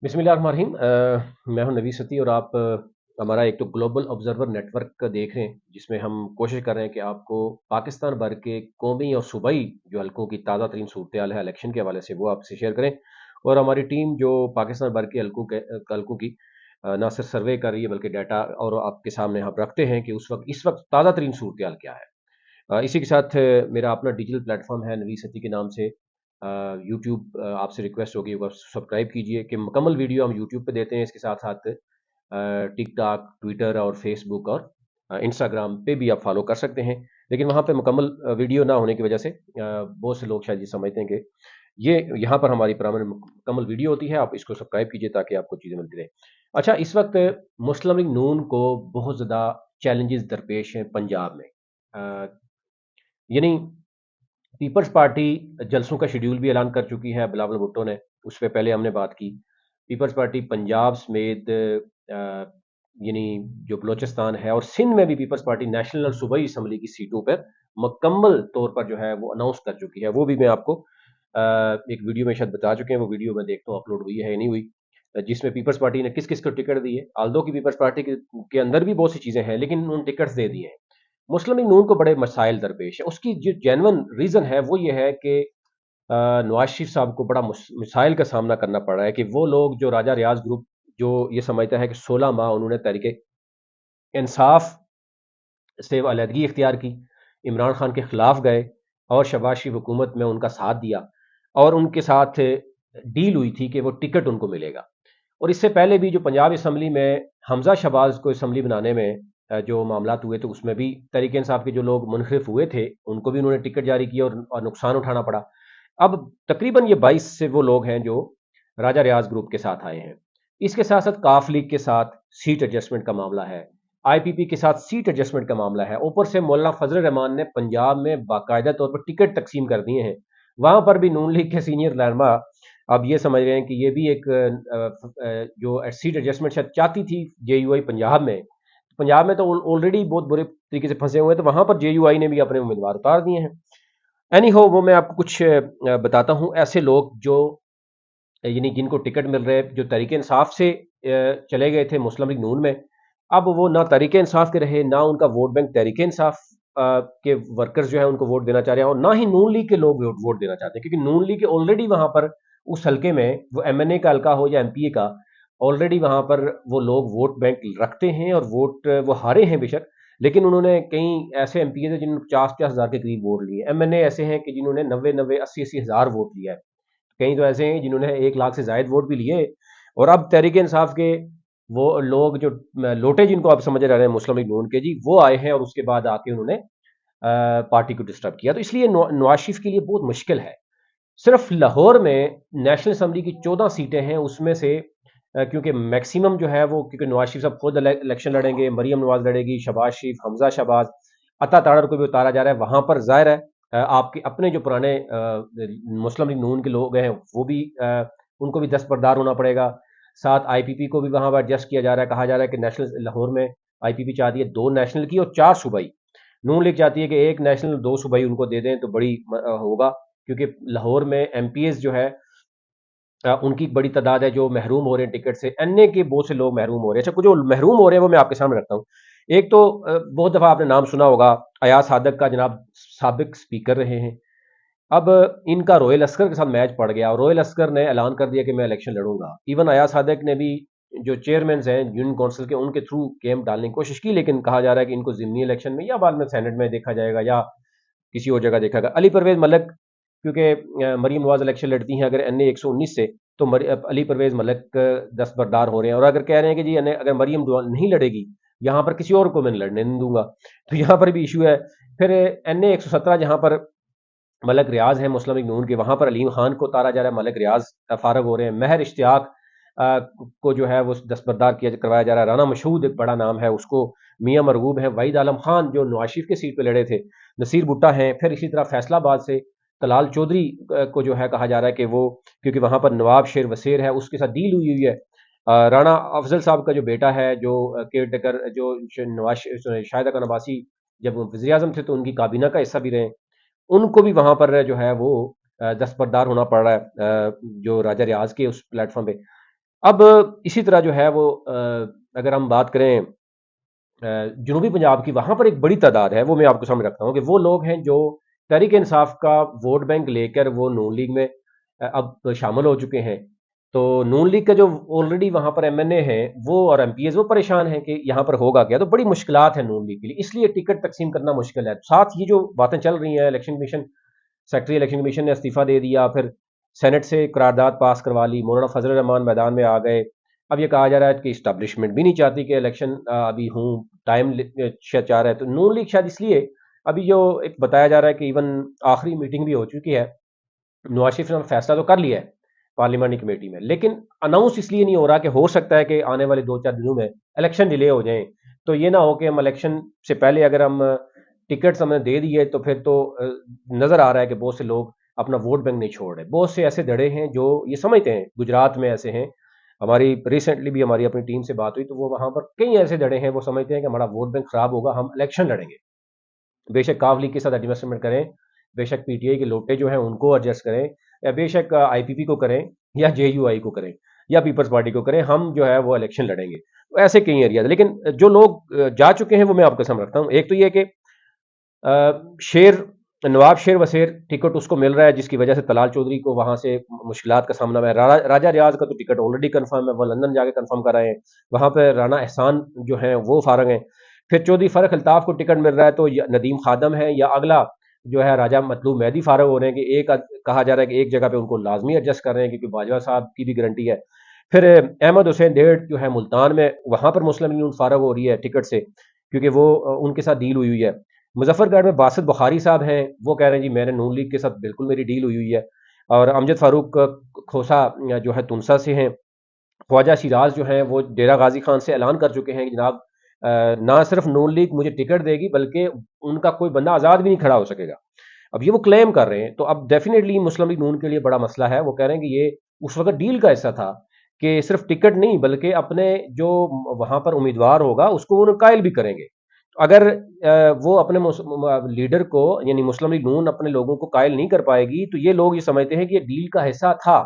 बिस्मिल्लाहिर्रहमानिर्रहीम। मैं हूं नवी सती और आप हमारा एक तो ग्लोबल ऑब्जर्वर नेटवर्क देख रहे हैं जिसमें हम कोशिश कर रहे हैं कि आपको पाकिस्तान भर के कौमी और सूबाई जो हलकों की ताज़ा तरीन सूरत हाल है इलेक्शन के हवाले से वो आपसे शेयर करें। और हमारी टीम जो पाकिस्तान भर के हलकों की ना सिर्फ सर्वे कर रही है बल्कि डाटा और आपके सामने हम रखते हैं कि उस वक्त इस वक्त ताज़ा तरीन सूरत हाल क्या है। इसी के साथ मेरा अपना डिजिटल प्लेटफॉर्म है नवी सती के नाम से। यूट्यूब आपसे रिक्वेस्ट होगी वो सब्सक्राइब कीजिए कि मुकम्मल वीडियो हम यूट्यूब पे देते हैं। इसके साथ साथ टिकटॉक, ट्विटर और फेसबुक और इंस्टाग्राम पे भी आप फॉलो कर सकते हैं। लेकिन वहाँ पे मुकम्मल वीडियो ना होने की वजह से बहुत से लोग शायद ये समझते हैं कि ये यहाँ पर हमारी पुरानी मुकम्मल वीडियो होती है। आप इसको सब्सक्राइब कीजिए ताकि आपको चीज़ें मिलती रहें। अच्छा, इस वक्त मुस्लिम लीग नून को बहुत ज़्यादा चैलेंजेस दरपेश हैं पंजाब में। अ, यानी पीपल्स पार्टी जलसों का शेड्यूल भी ऐलान कर चुकी है बिलावल भुट्टो ने। उस पे पहले हमने बात की। पीपल्स पार्टी पंजाब समेत यानी जो बलोचिस्तान है और सिंध में भी पीपल्स पार्टी नेशनल और सूबाई असम्बली की सीटों पर मुकम्मल तौर पर जो है वो अनाउंस कर चुकी है। वो भी मैं आपको एक वीडियो में शायद बता चुके हैं। वो वीडियो मैं देखता हूँ अपलोड हुई है या नहीं हुई। जिसमें पीपल्स पार्टी ने किस किस को टिकट दी है। आल्दो की पीपल्स पार्टी के अंदर भी बहुत सी चीजें हैं लेकिन उन्होंने टिकट्स दे दिए हैं। मुस्लिम लीग नून को बड़े मसाइल दरपेश है। उसकी जो जेन्युइन रीजन है वो ये है कि नवाज शरीफ साहब को बड़ा मिसाइल का सामना करना पड़ रहा है कि वो लोग जो राजा रियाज ग्रुप जो ये समझता है कि 16 माह उन्होंने तहरीक इंसाफ से अलहदगी इख्तियार की, इमरान खान के खिलाफ गए और शहबाज शरीफ हुकूमत में उनका साथ दिया और उनके साथ डील हुई थी कि वो टिकट उनको मिलेगा। और इससे पहले भी जो पंजाब असम्बली में हमजा शहबाज को असम्बली बनाने में जो मामलात हुए थे उसमें भी तहरीक इंसाफ के जो लोग मुनखिफ हुए थे उनको भी उन्होंने टिकट जारी किया और नुकसान उठाना पड़ा। अब तकरीबन ये 22 से वो लोग हैं जो राजा रियाज ग्रुप के साथ आए हैं। इसके साथ साथ काफ लीग के साथ सीट एडजस्टमेंट का मामला है। आईपीपी के साथ सीट एडजस्टमेंट का मामला है। ऊपर से मौलाना फजल रहमान ने पंजाब में बाकायदा तौर पर टिकट तकसीम कर दिए हैं। वहां पर भी नून लीग के सीनियर रहनमा अब ये समझ रहे हैं कि ये भी एक जो सीट एडजस्टमेंट शायद चाहती थी जेयूआई पंजाब में तो ऑलरेडी बहुत बुरे तरीके से फंसे हुए हैं, तो वहां पर जेयूआई ने भी अपने उम्मीदवार उतार दिए हैं। एनी हो, वो मैं आपको कुछ बताता हूं ऐसे लोग जो यानी जिनको टिकट मिल रहे हैं जो तरीके इंसाफ से चले गए थे मुस्लिम लीग नून में। अब वो ना तरीके इंसाफ के रहे ना उनका वोट बैंक तरीके इंसाफ के वर्कर्स जो है उनको वोट देना चाह रहे हैं और ना ही नून लीग के लोग वोट देना चाहते हैं क्योंकि नून लीग के ऑलरेडी वहां पर उस हल्के में वो एमएनए का हल्का हो या एमपीए का ऑलरेडी वहां पर वो लोग वोट बैंक रखते हैं और वोट वो हारे हैं बेशक। लेकिन उन्होंने कई ऐसे एमपीए थे जिन्होंने 50-50 हजार के करीब वोट लिए। एमएनए ऐसे हैं कि जिन्होंने 90-90 80-80 हजार वोट लिया है। कई तो ऐसे हैं जिन्होंने 1 लाख से जायद वोट भी लिए। और अब तहरीक इंसाफ के वो लोग जो लोटे जिनको आप समझ रहे हैं मुस्लिम लीग नून के जी वो आए हैं और उसके बाद आके उन्होंने पार्टी को डिस्टर्ब किया। तो इसलिए नवाज शरीफ के लिए बहुत मुश्किल है। सिर्फ लाहौर में नेशनल असम्बली की 14 सीटें हैं उसमें से क्योंकि मैक्सिमम जो है वो क्योंकि नवाज शरीफ साहब खुद इलेक्शन लड़ेंगे, मरियम नवाज लड़ेगी, शहबाज शरीफ, हमजा शहबाज, अता तारड़ को भी उतारा जा रहा है वहां पर। जाहिर है आपके अपने जो पुराने मुस्लिम लीग नून के लोग हैं वो भी उनको भी दस्तबरदार होना पड़ेगा। साथ आईपीपी को भी वहां पर एडजस्ट किया जा रहा है। कहा जा रहा है कि नेशनल लाहौर में आईपीपी चाहती है 2 नेशनल की और 4 सूबाई। नून लीग चाहती है कि 1 नेशनल 2 सूबाई उनको दे दें तो बड़ी होगा क्योंकि लाहौर में एमपीएस जो है उनकी बड़ी तादाद है जो महरूम हो रहे हैं टिकट से। एनए के बहुत से लोग महरूम हो रहे हैं। अच्छा, कुछ जो महरूम हो रहे हैं वो मैं आपके सामने रखता हूँ। एक तो बहुत दफा आपने नाम सुना होगा अयाज सादक का। जनाब साबिक स्पीकर रहे हैं। अब इनका रोयल अस्कर के साथ मैच पड़ गया और रोयल अस्कर ने ऐलान कर दिया कि मैं इलेक्शन लड़ूंगा। इवन अयाज सादक ने भी जो चेयरमैन हैं यूनियन काउंसिल के उनके थ्रू कैंप डालने की कोशिश की लेकिन कहा जा रहा है कि इनको जिमनी इलेक्शन में या बाद में सेनेट में देखा जाएगा या किसी और जगह देखा जाएगा। अली परवेज मलक क्योंकि मरीम नवाज इलेक्शन लड़ती हैं अगर एनए 119 से तो अली परवेज मलक दस्तबरदार हो रहे हैं और अगर कह रहे हैं कि जी अगर मरीम नहीं लड़ेगी यहाँ पर किसी और को मैं लड़ने नहीं दूंगा। तो यहाँ पर भी इशू है। फिर एनए 117 जहाँ पर मलक रियाज है मुस्लिम लीग नून के वहां पर अलीम खान को उतारा जा रहा है। मलक रियाज फारग हो रहे हैं। महर इश्तियाक को जो है वो दस्तबरदार किया करवाया जा रहा है। राना मशहूद एक बड़ा नाम है उसको। मियां मरगूब है। वहीद आलम खान जो नवाज शरीफ की सीट पे लड़े थे। नसीर भुट्टा हैं। फिर इसी तरह फैसलाबाद से तलाल चौधरी को जो है कहा जा रहा है कि वो क्योंकि वहां पर नवाब शेर वसीर है उसके साथ डील हुई हुई है। राणा अफजल साहब का जो बेटा है जो केयर टेकर जो नवाज शाहिद अकबर अब्बासी जब वजी आजम थे तो उनकी काबीना का हिस्सा भी रहे। उनको भी वहां पर जो है वो दस्तबरदार होना पड़ रहा है जो राजा रियाज के उस प्लेटफॉर्म पे। अब इसी तरह जो है वो अगर हम बात करें जनूबी पंजाब की, वहां पर एक बड़ी तादाद है, वो मैं आपको सामने रखता हूँ कि वो लोग हैं जो तहरीक इंसाफ का वोट बैंक लेकर वो नून लीग में अब शामिल हो चुके हैं। तो नून लीग का जो ऑलरेडी वहां पर एमएनए हैं वो और एमपीएस वो परेशान हैं कि यहाँ पर होगा क्या। तो बड़ी मुश्किलात है नून लीग के लिए, इसलिए टिकट तकसीम करना मुश्किल है। साथ ये जो बातें चल रही हैं, election commission, secretary election commission ने इस्तीफा दे दिया, फिर सेनेट से करारदाद पास करवा ली, मौलाना फजल रहमान मैदान में आ गए। अब ये कहा जा रहा है कि इस्टेब्लिशमेंट भी नहीं चाहती कि इलेक्शन अभी हूँ, टाइम शायद चाह रहा है। तो नून लीग शायद इसलिए अभी जो एक बताया जा रहा है कि इवन आखिरी मीटिंग भी हो चुकी है, नवाज शरीफ ने फैसला तो कर लिया है पार्लियामानी कमेटी में, लेकिन अनाउंस इसलिए नहीं हो रहा कि हो सकता है कि आने वाले 2-4 दिनों में इलेक्शन डिले हो जाए। तो ये ना हो कि हम इलेक्शन से पहले अगर हम टिकट्स हमने दे दिए तो फिर तो नजर आ रहा है कि बहुत से लोग अपना वोट बैंक नहीं छोड़ रहे। बहुत से ऐसे धड़े हैं जो ये समझते हैं, गुजरात में ऐसे हैं, हमारी रिसेंटली भी हमारी अपनी टीम से बात हुई तो वो वहां पर कई ऐसे धड़े हैं, वो समझते हैं कि हमारा वोट बैंक खराब होगा, हम इलेक्शन लड़ेंगे। बेशक काफ लीग के साथ एडजस्टमेंट करें, बेशक पीटीआई के लोटे जो हैं उनको एडजस्ट करें, या बेशक आईपीपी को करें, या जेयूआई को करें, या पीपल्स पार्टी को करें, हम जो है वो इलेक्शन लड़ेंगे। तो ऐसे कई एरिया, लेकिन जो लोग जा चुके हैं वो मैं आपको समझ रखता हूँ। एक तो ये कि शेर नवाब शेर वसेर टिकट उसको मिल रहा है, जिसकी वजह से तलाल चौधरी को वहां से मुश्किलात का सामना है। राजा रियाज का तो टिकट ऑलरेडी कंफर्म है, वो लंदन जाके कंफर्म कर रहे हैं। वहां पर राना एहसान जो है वो फारग हैं। फिर चौधरी फरक अल्ताफ को टिकट मिल रहा है, तो नदीम खादम है, या अगला जो है राजा मतलूब मेहदी फारग हो रहे हैं कि एक कहा जा रहा है कि एक जगह पे उनको लाजमी एडजस्ट कर रहे हैं, क्योंकि बाजवा साहब की भी गारंटी है। फिर अहमद हुसैन डेढ़ जो है मुल्तान में, वहां पर मुस्लिम लीग फारग हो रही है टिकट से, क्योंकि वो उनके साथ डील हुई हुई है। मुजफ्फरगढ़ में बासित बुखारी साहब हैं, वो कह रहे हैं जी मैंने नून लीग के साथ बिल्कुल मेरी डील हुई हुई है। और अमजद फारूक खोसा जो है तुमसा से हैं। ख्वाजा शिराज जो हैं वो डेरा गाजी खान से ऐलान कर चुके हैं कि जनाब ना सिर्फ नून लीग मुझे टिकट देगी, बल्कि उनका कोई बंदा आज़ाद भी नहीं खड़ा हो सकेगा। अब ये वो क्लेम कर रहे हैं, तो अब डेफिनेटली मुस्लिम लीग नून के लिए बड़ा मसला है। वो कह रहे हैं कि ये उस वक्त डील का हिस्सा था कि सिर्फ टिकट नहीं बल्कि अपने जो वहां पर उम्मीदवार होगा उसको वो कायल भी करेंगे। तो अगर वो अपने लीडर को, यानी मुस्लिम लीग नून अपने लोगों को कायल नहीं कर पाएगी, तो ये लोग ये समझते हैं कि ये डील का हिस्सा था।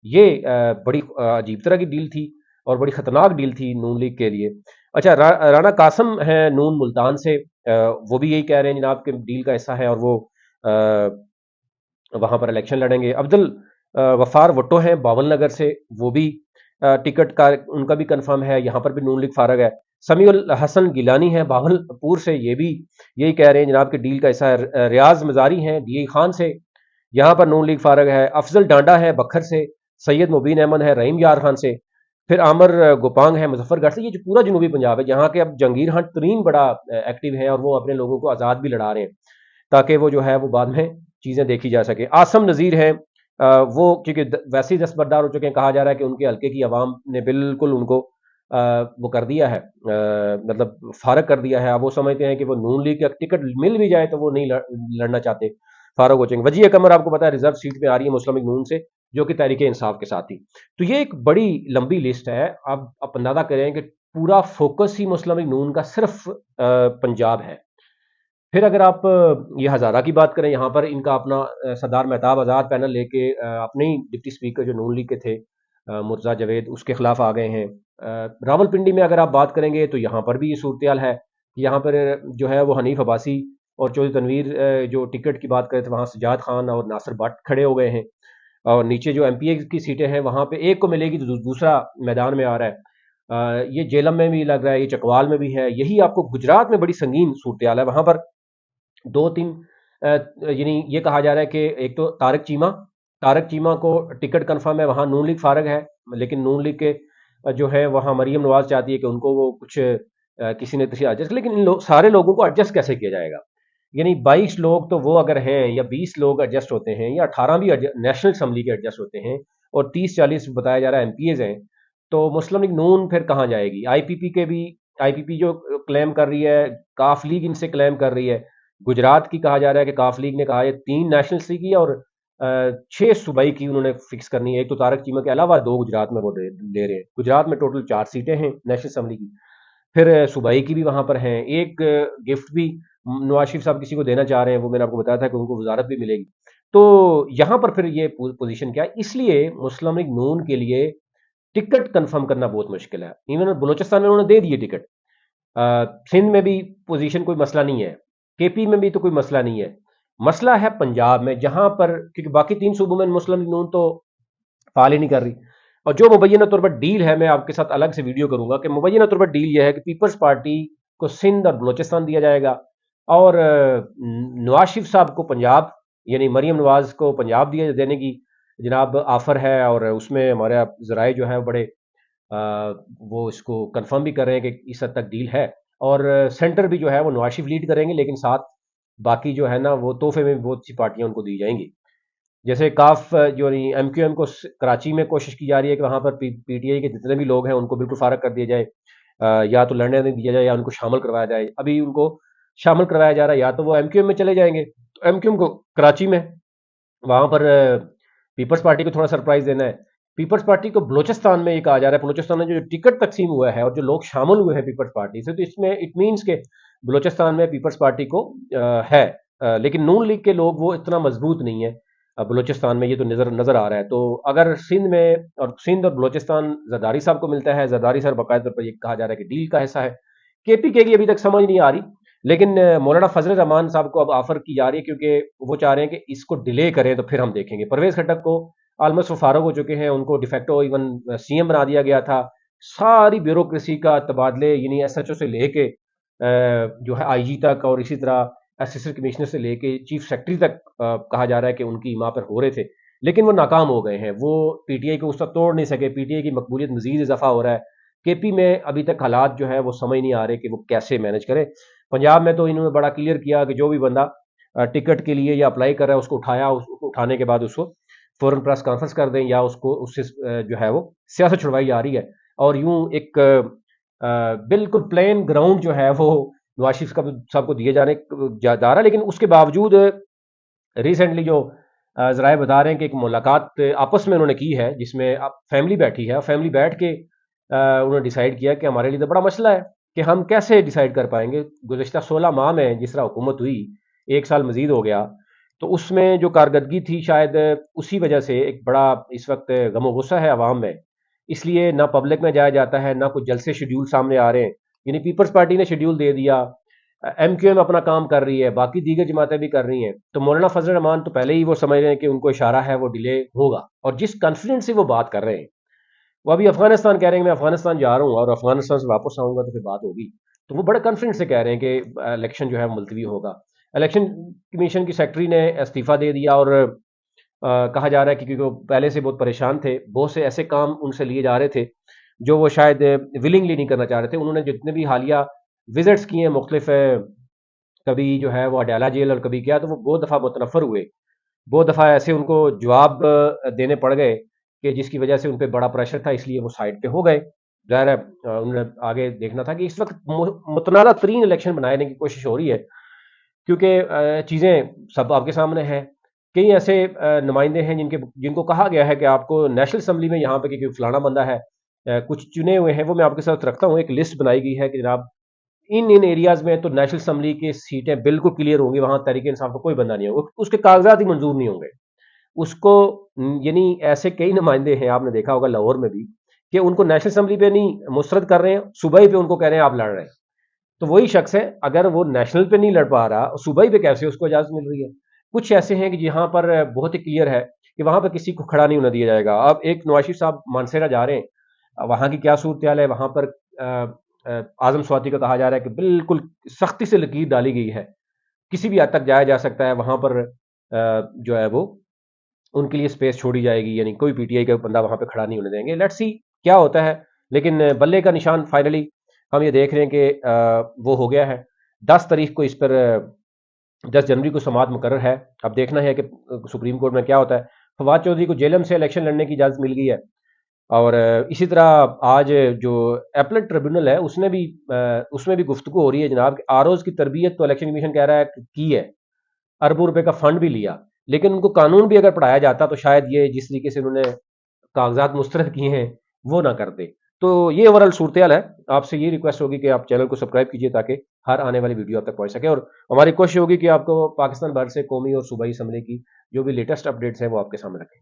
ये बड़ी अजीब तरह की डील थी और बड़ी खतरनाक डील थी नून लीग के लिए। अच्छा, राना कासम है नून मुल्तान से, वो भी यही कह रहे हैं जनाब कि डील का हिस्सा है और वो वहां पर इलेक्शन लड़ेंगे। अब्दुल वफार भुट्टो हैं बावल नगर से, वो भी टिकट का उनका भी कंफर्म है, यहाँ पर भी नून लीग फारग है। समीउल हसन गिलानी है बावलपुर से, ये भी यही कह रहे हैं जनाब कि डील का हिस्सा है। रियाज मजारी हैं डी खान से, यहाँ पर नून लीग फारग है। अफजल डांडा है बखर से, सैयद मुबीन अहमद है रहीम यार खान से, फिर आमर गोपांग है मुजफ्फरगढ़ से। ये जो पूरा जनूबी पंजाब है, जहाँ के अब जंगीर खान तरीन बड़ा एक्टिव है और वो अपने लोगों को आज़ाद भी लड़ा रहे हैं, ताकि वो जो है वो बाद में चीज़ें देखी जा सके। आसम नज़ीर है, वो क्योंकि वैसे ही दस्तबरदार हो चुके हैं, कहा जा रहा है कि उनके हल्के की आवाम ने बिल्कुल उनको वो कर दिया है, मतलब फारग कर दिया है। अब वो समझते हैं कि वो नून लीग का टिकट मिल भी जाए तो वो नहीं लड़ना चाहते, फारूक हो जाएंगे। वजी कमर आपको पता है रिजर्व सीट पे आ रही है मुस्लिम लीग नून से, जो कि तहरीक इंसाफ के साथ थी। तो ये एक बड़ी लंबी लिस्ट है। अब आप अंदाजा करें कि पूरा फोकस ही मुस्लिम लीग नून का सिर्फ पंजाब है। फिर अगर आप ये हज़ारा की बात करें, यहाँ पर इनका अपना सरदार मेहताब आज़ाद पैनल लेके अपने ही डिप्टी स्पीकर जो नून लीग के थे मुर्तज़ा जावेद, उसके खिलाफ आ गए हैं। रावलपिंडी में अगर आप बात करेंगे तो यहाँ पर भी ये सूरत हाल है कि यहाँ पर जो है वो हनीफ अब्बासी और चौधरी तनवीर जो टिकट की बात करें तो वहाँ सजाद खान और नासिर भट्ट खड़े हो गए हैं। और नीचे जो एमपीए की सीटें हैं वहाँ पे एक को मिलेगी तो दूसरा मैदान में आ रहा है। ये जेलम में भी लग रहा है, ये चकवाल में भी है। यही आपको गुजरात में बड़ी संगीन सूरत हाल है। वहाँ पर दो तीन यानी ये कहा जा रहा है कि एक तो तारक चीमा को टिकट कंफर्म है, वहाँ नून लीग फारग है। लेकिन नून लीग के जो है वहाँ मरीम नवाज चाहती है कि उनको वो कुछ किसी ने किसी एडजस्ट, लेकिन सारे लोगों को एडजस्ट कैसे किया जाएगा। यानी 22 लोग तो वो अगर हैं, या 20 लोग एडजस्ट होते हैं, या 18 भी नेशनल असम्बली के एडजस्ट होते हैं, और 30-40 बताया जा रहा है एमपीएज हैं, तो मुस्लिम लीग नून फिर कहाँ जाएगी। आईपीपी के भी, आईपीपी जो क्लेम कर रही है, काफ लीग इनसे क्लेम कर रही है। गुजरात की कहा जा रहा है कि काफ लीग ने कहा है 3 नेशनल की और 6 सूबाई की उन्होंने फिक्स करनी है। एक तो तारक चीमा के अलावा 2 गुजरात में वो ले रहे हैं। गुजरात में टोटल 4 सीटें हैं नेशनल असम्बली की, फिर सूबाई की भी वहां पर हैं। एक गिफ्ट भी नवाज शरीफ साहब किसी को देना चाह रहे हैं, वो मैंने आपको बताया था कि उनको वजारत भी मिलेगी। तो यहां पर फिर ये पोजीशन क्या है, इसलिए मुस्लिम लीग नून के लिए टिकट कंफर्म करना बहुत मुश्किल है। इवन बलूचिस्तान में उन्होंने दे दिए टिकट। सिंध में भी पोजीशन कोई मसला नहीं है, केपी में भी तो कोई मसला नहीं है। मसला है पंजाब में, जहां पर क्योंकि बाकी 3 सूबों में मुस्लिम नून तो फाल ही नहीं कर रही। और जो मुबैना तौर पर डील है, मैं आपके साथ अलग से वीडियो करूंगा कि मुबैना तौर पर डील यह है कि पीपल्स पार्टी को सिंध और बलोचिस्तान दिया जाएगा, और नवाज शरीफ साहब को पंजाब, यानी मरीम नवाज को पंजाब दिया देने की जनाब ऑफर है। और उसमें हमारे जराए जो है बड़े वो इसको कंफर्म भी कर रहे हैं कि इस हद तक डील है। और सेंटर भी जो है वो नवाज शरीफ लीड करेंगे, लेकिन साथ बाकी जो है ना वो तोहफे में भी बहुत सी पार्टियां उनको दी जाएंगी। जैसे काफ जो नहीं एमक्यूएम को कराची में कोशिश की जा रही है कि वहां पर पीटीआई के जितने भी लोग हैं उनको बिल्कुल फारग कर दिया जाए, या तो लड़ने नहीं दिया जाए या उनको शामिल करवाया जाए। अभी उनको शामिल करवाया जा रहा है, या तो वो एमक्यूएम में चले जाएंगे, तो एमक्यूएम को कराची में, वहां पर पीपल्स पार्टी को थोड़ा सरप्राइज देना है। पीपल्स पार्टी को बलोचिस्तान में ये कहा जा रहा है, बलोचिस्तान में जो टिकट तकसीम हुआ है और जो लोग शामिल हुए हैं पीपल्स पार्टी से, तो इसमें इट मीन्स के बलोचिस्तान में पीपल्स पार्टी को है। लेकिन नून लीग के लोग वो इतना मजबूत नहीं है बलोचिस्तान में, ये तो नजर नजर आ रहा है। तो अगर सिंध में और सिंध और बलोचिस्तान जरदारी साहब को मिलता है, जरदारी साहब बाकायदा तौर पर ये कहा जा रहा है कि डील का हिस्सा है। केपीके की अभी तक समझ नहीं आ रही, लेकिन मौलाना फजल रहमान साहब को अब ऑफर की जा रही है, क्योंकि वो चाह रहे हैं कि इसको डिले करें तो फिर हम देखेंगे। परवेज खट्टक को ऑलमोस्ट वो फारूक हो चुके हैं, उनको डिफेक्टो इवन सीएम बना दिया गया था। सारी ब्यूरोक्रेसी का तबादले, यानी एसएचओ से लेके जो है आईजी तक, और इसी तरह असिस्टेंट कमिश्नर से लेके चीफ सेक्रेटरी तक कहा जा रहा है कि उनकी माँ पर हो रहे थे, लेकिन वो नाकाम हो गए हैं। वो पीटीआई को उसका तोड़ नहीं सके, पीटीआई की मकबूलियत मजीद इजाफा हो रहा है। केपी में अभी तक हालात जो है वो समझ नहीं आ रहे कि वो कैसे मैनेज करें। पंजाब में तो इन्होंने बड़ा क्लियर किया कि जो भी बंदा टिकट के लिए या अप्लाई कर रहा है उसको उठाया, उसको उठाने के बाद उसको फौरन प्रेस कॉन्फ्रेंस कर दें, या उसको उससे जो है वो सियासत छुड़वाई जा रही है। और यूं एक बिल्कुल प्लेन ग्राउंड जो है वो नवाज शरीफ साहब को दिए जा रहा है। लेकिन उसके बावजूद रिसेंटली जो जराए बता रहे हैं कि एक मुलाकात आपस में उन्होंने की है, जिसमें अब फैमिली बैठी है, फैमिली बैठ के उन्होंने डिसाइड किया कि हमारे लिए तो बड़ा मसला है कि हम कैसे डिसाइड कर पाएंगे। गुज़श्ता 16 माह में जिस तरह हुकूमत हुई, 1 साल मजीद हो गया, तो उसमें जो कारकर्दगी थी शायद उसी वजह से एक बड़ा इस वक्त गम गुस्सा है अवाम में। इसलिए ना पब्लिक में जाया जाता है, ना कुछ जलसे शेड्यूल सामने आ रहे हैं। यानी पीपल्स पार्टी ने शेड्यूल दे दिया, एमक्यूएम अपना काम कर रही है, बाकी दीगर जमातें भी कर रही हैं। तो मौलाना फजल रहमान तो पहले ही वो समझ रहे हैं कि उनको इशारा है वो डिले होगा, और जिस कॉन्फिडेंस से वो बात कर रहे हैं, वो अभी अफगानिस्तान कह रहे हैं मैं अफगानिस्तान जा रहा हूँ और अफगानिस्तान से वापस आऊंगा तो फिर बात होगी। तो वो बड़े कॉन्फिडेंस से कह रहे हैं कि इलेक्शन जो है मुलतवी होगा। इलेक्शन कमीशन की सेक्रेटरी ने इस्तीफा दे दिया, और कहा जा रहा है कि क्योंकि वो पहले से बहुत परेशान थे, बहुत से ऐसे काम उनसे लिए जा रहे थे जो वो शायद विलिंगली नहीं करना चाह रहे थे। उन्होंने जितने भी हालिया विजिट्स किए हैं मुख्तलिफ, कभी जो है वो अडाला जेल और कभी क्या, तो वो बहुत दफ़ा मुतनफ़र हुए, बहुत दफ़ा ऐसे उनको जवाब देने पड़ गए कि जिसकी वजह से उन पर बड़ा प्रेशर था, इसलिए वो साइड पे हो गए। ज़ाहिर है उन्होंने आगे देखना था कि इस वक्त मुतनाज़ा तरीन इलेक्शन बनाने की कोशिश हो रही है, क्योंकि चीज़ें सब आपके सामने हैं। कई ऐसे नुमाइंदे हैं जिनको कहा गया है कि आपको नेशनल असम्बली में यहाँ पे कि फलाना बंदा है, कुछ चुने हुए हैं, वो मैं आपके साथ रखता हूँ। एक लिस्ट बनाई गई है कि जनाब इन इन एरियाज में तो नेशनल असम्बली की सीटें बिल्कुल क्लियर होंगी, वहां तहरीक इंसाफ का कोई बंदा नहीं होगा, उसके कागजात ही मंजूर नहीं होंगे उसको। यानी ऐसे कई नुमाइंदे हैं, आपने देखा होगा लाहौर में भी, कि उनको नेशनल असम्बली पे नहीं मुस्तरद कर रहे हैं, सूबाई पे उनको कह रहे हैं आप लड़ रहे हैं। तो वही शख्स है, अगर वो नेशनल पे नहीं लड़ पा रहा, सूबाई पे कैसे उसको इजाजत मिल रही है। कुछ ऐसे हैं कि जहां पर बहुत ही क्लियर है कि वहां पर किसी को खड़ा नहीं होने दिया जाएगा। अब एक नवाज शरीफ साहब मानसेरा जा रहे हैं, वहां की क्या सूरत है, वहां पर आजम स्वाति का कहा जा रहा है कि बिल्कुल सख्ती से लकीर डाली गई है, किसी भी हद तक जाया जा सकता है वहां पर, जो है वो उनके लिए स्पेस छोड़ी जाएगी, यानी कोई पीटीआई का बंदा वहां पे खड़ा नहीं होने देंगे। लेट्स सी क्या होता है। लेकिन बल्ले का निशान फाइनली हम ये देख रहे हैं कि वो हो गया है। 10 तारीख को इस पर 10 जनवरी को समाअत मुकर्रर है। अब देखना है कि सुप्रीम कोर्ट में क्या होता है। फवाद चौधरी को जेलम से इलेक्शन लड़ने की इजाज़त मिल गई है, और इसी तरह आज जो एपलेट ट्रिब्यूनल है उसमें भी गुफ्तगू हो रही है जनाब कि आरओज की तरबियत तो इलेक्शन कमीशन कह रहा है कि की है, अरबों रुपए का फंड भी लिया, लेकिन उनको कानून भी अगर पढ़ाया जाता तो शायद ये जिस तरीके से उन्होंने कागजात मुस्तरद किए हैं वो ना करते। तो ये ओवरऑल सूरत हाल है। आपसे ये रिक्वेस्ट होगी कि आप चैनल को सब्सक्राइब कीजिए ताकि हर आने वाली वीडियो आप तक पहुंच सके, और हमारी कोशिश होगी कि आपको पाकिस्तान भर से कौमी और सूबाई असम्बली की जो भी लेटेस्ट अपडेट्स हैं वो आपके सामने रखें।